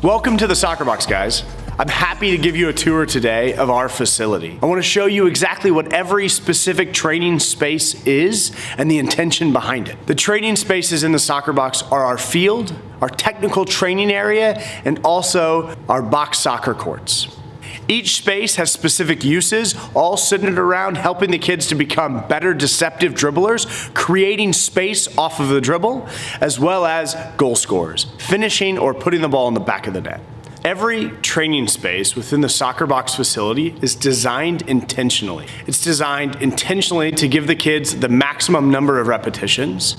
Welcome to the Soccer Box, guys. I'm happy to give you a tour today of our facility. I want to show you exactly what every specific training space is and the intention behind it. The training spaces in the Soccer Box are our field, our technical training area, and also our box soccer courts. Each space has specific uses, all centered around helping the kids to become better deceptive dribblers, creating space off of the dribble, as well as goal scorers, finishing or putting the ball in the back of the net. Every training space within the Soccer Box facility is designed intentionally. It's designed intentionally to give the kids the maximum number of repetitions,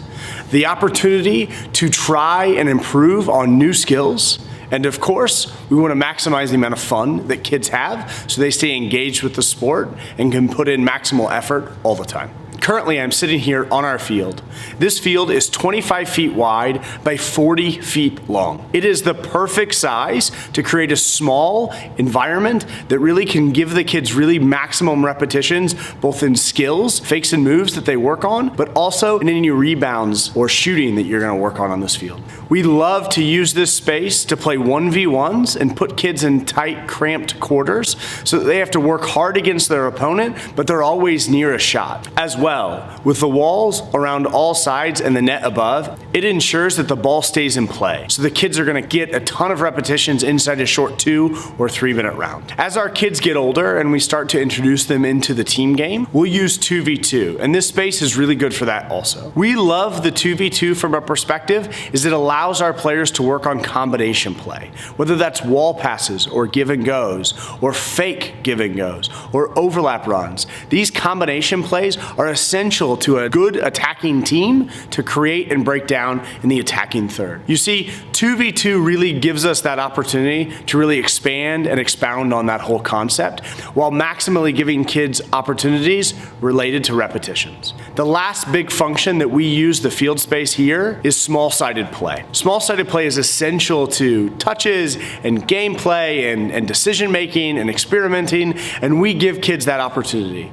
the opportunity to try and improve on new skills, and of course, we want to maximize the amount of fun that kids have so they stay engaged with the sport and can put in maximal effort all the time. Currently, I'm sitting here on our field. This field is 25 feet wide by 40 feet long. It is the perfect size to create a small environment that really can give the kids really maximum repetitions, both in skills, fakes and moves that they work on, but also in any rebounds or shooting that you're going to work on this field. We love to use this space to play 1v1s and put kids in tight, cramped quarters so that they have to work hard against their opponent, but they're always near a shot. As well, with the walls around all sides and the net above, it ensures that the ball stays in play. So the kids are going to get a ton of repetitions inside a short 2 or 3 minute round. As our kids get older and we start to introduce them into the team game, we'll use 2v2, and this space is really good for that also. We love the 2v2 from a perspective is it allows our players to work on combination play, whether that's wall passes or give and goes, or fake give and goes, or overlap runs. These combination plays are essential to a good attacking team to create and break down in the attacking third. You see, 2v2 really gives us that opportunity to really expand and expound on that whole concept while maximally giving kids opportunities related to repetitions. The last big function that we use the field space here is small-sided play. Small-sided play is essential to touches and gameplay and decision-making and experimenting, and we give kids that opportunity.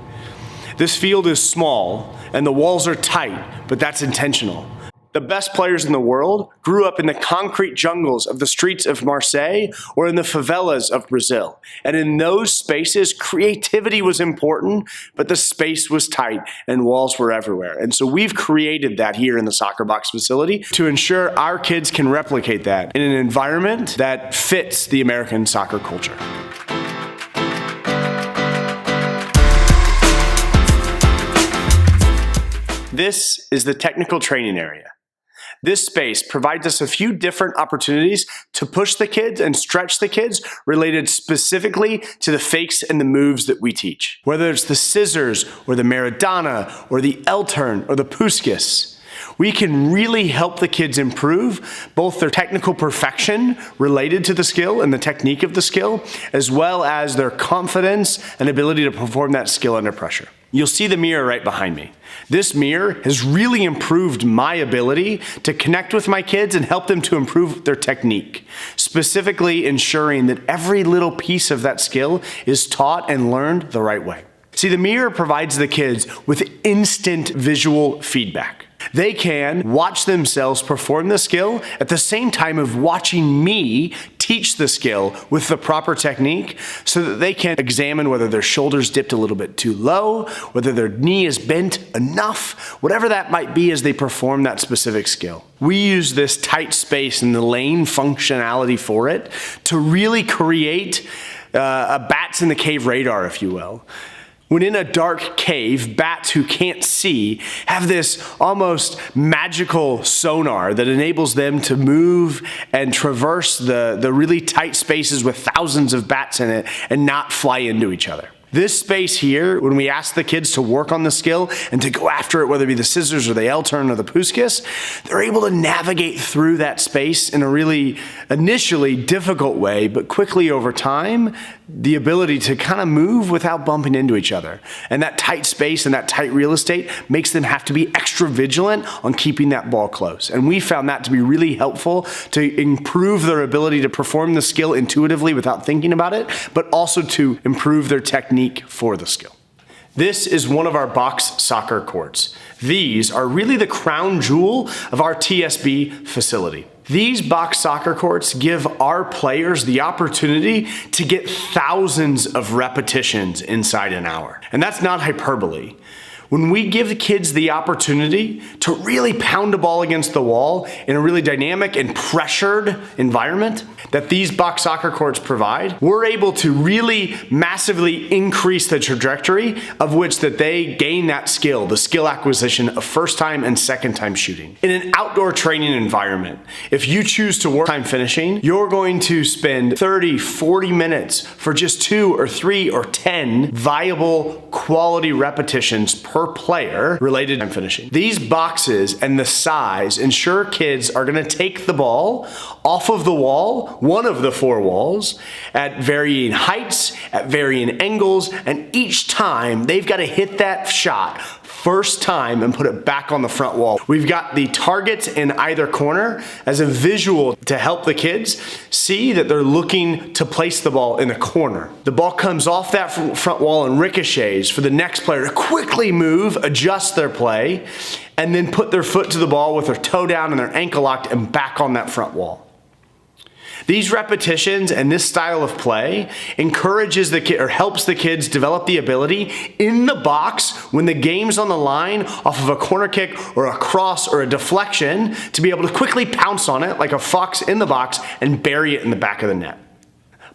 This field is small and the walls are tight, but that's intentional. The best players in the world grew up in the concrete jungles of the streets of Marseille or in the favelas of Brazil. And in those spaces, creativity was important, but the space was tight and walls were everywhere. And so we've created that here in the Soccer Box facility to ensure our kids can replicate that in an environment that fits the American soccer culture. This is the technical training area. This space provides us a few different opportunities to push the kids and stretch the kids related specifically to the fakes and the moves that we teach. Whether it's the scissors or the Maradona or the L-turn or the Puskas, we can really help the kids improve both their technical perfection related to the skill and the technique of the skill, as well as their confidence and ability to perform that skill under pressure. You'll see the mirror right behind me. This mirror has really improved my ability to connect with my kids and help them to improve their technique, specifically ensuring that every little piece of that skill is taught and learned the right way. See, the mirror provides the kids with instant visual feedback. They can watch themselves perform the skill at the same time of watching me teach the skill with the proper technique so that they can examine whether their shoulders dipped a little bit too low, whether their knee is bent enough, whatever that might be as they perform that specific skill. We use this tight space and the lane functionality for it to really create a bats in the cave radar, if you will. When in a dark cave, bats who can't see have this almost magical sonar that enables them to move and traverse the really tight spaces with thousands of bats in it and not fly into each other. This space here, when we ask the kids to work on the skill and to go after it, whether it be the scissors or the L-turn or the Puskas, they're able to navigate through that space in a really initially difficult way, but quickly over time, the ability to kind of move without bumping into each other. And that tight space and that tight real estate makes them have to be extra vigilant on keeping that ball close. And we found that to be really helpful to improve their ability to perform the skill intuitively without thinking about it, but also to improve their technique for the skill. This is one of our box soccer courts. These are really the crown jewel of our TSB facility. These box soccer courts give our players the opportunity to get thousands of repetitions inside an hour. And that's not hyperbole. When we give the kids the opportunity to really pound a ball against the wall in a really dynamic and pressured environment that these box soccer courts provide, we're able to really massively increase the trajectory of which that they gain that skill, the skill acquisition of first time and second time shooting. In an outdoor training environment, if you choose to work time finishing, you're going to spend 30, 40 minutes for just 2 or 3 or 10 viable quality repetitions per player related to finishing. These boxes and the size ensure kids are going to take the ball off of the wall, one of the 4 walls, at varying heights, at varying angles, and each time they've got to hit that shot first time and put it back on the front wall. We've got the targets in either corner as a visual to help the kids see that they're looking to place the ball in the corner. The ball comes off that front wall and ricochets for the next player to quickly move, adjust their play, and then put their foot to the ball with their toe down and their ankle locked and back on that front wall. These repetitions and this style of play encourages the kid or helps the kids develop the ability in the box when the game's on the line off of a corner kick or a cross or a deflection to be able to quickly pounce on it like a fox in the box and bury it in the back of the net.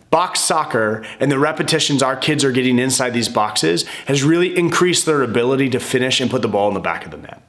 Box soccer and the repetitions our kids are getting inside these boxes has really increased their ability to finish and put the ball in the back of the net.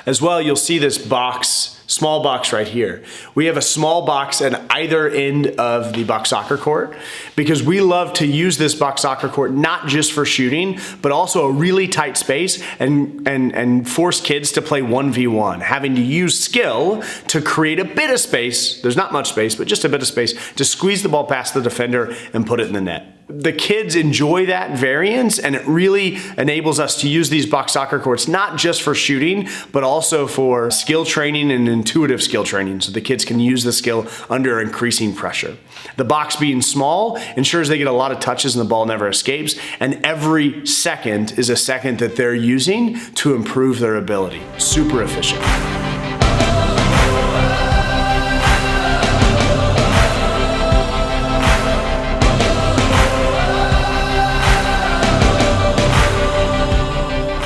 As well, you'll see this box, small box right here. We have a small box at either end of the box soccer court because we love to use this box soccer court not just for shooting, but also a really tight space and force kids to play 1v1, having to use skill to create a bit of space. There's not much space, but just a bit of space to squeeze the ball past the defender and put it in the net. The kids enjoy that variance, and it really enables us to use these box soccer courts not just for shooting, but also for skill training and intuitive skill training, so the kids can use the skill under increasing pressure. The box being small ensures they get a lot of touches and the ball never escapes, and every second is a second that they're using to improve their ability. Super efficient.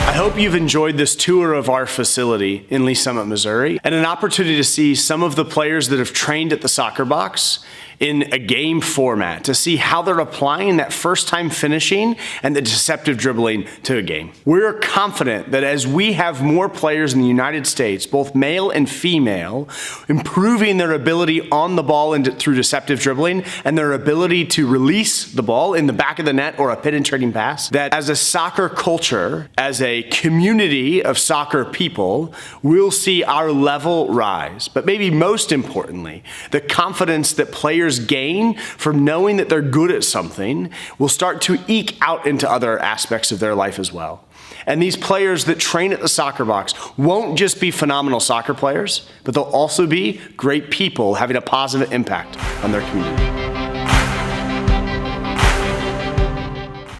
I hope you've enjoyed this tour of our facility in Lee's Summit, Missouri, and an opportunity to see some of the players that have trained at the Soccer Box in a game format, to see how they're applying that first time finishing and the deceptive dribbling to a game. We're confident that as we have more players in the United States, both male and female, improving their ability on the ball and through deceptive dribbling and their ability to release the ball in the back of the net or a penetrating pass, that as a soccer culture, as a community of soccer people, we'll see our level rise. But maybe most importantly, the confidence that players gain from knowing that they're good at something will start to eke out into other aspects of their life as well. And these players that train at the Soccer Box won't just be phenomenal soccer players, but they'll also be great people having a positive impact on their community.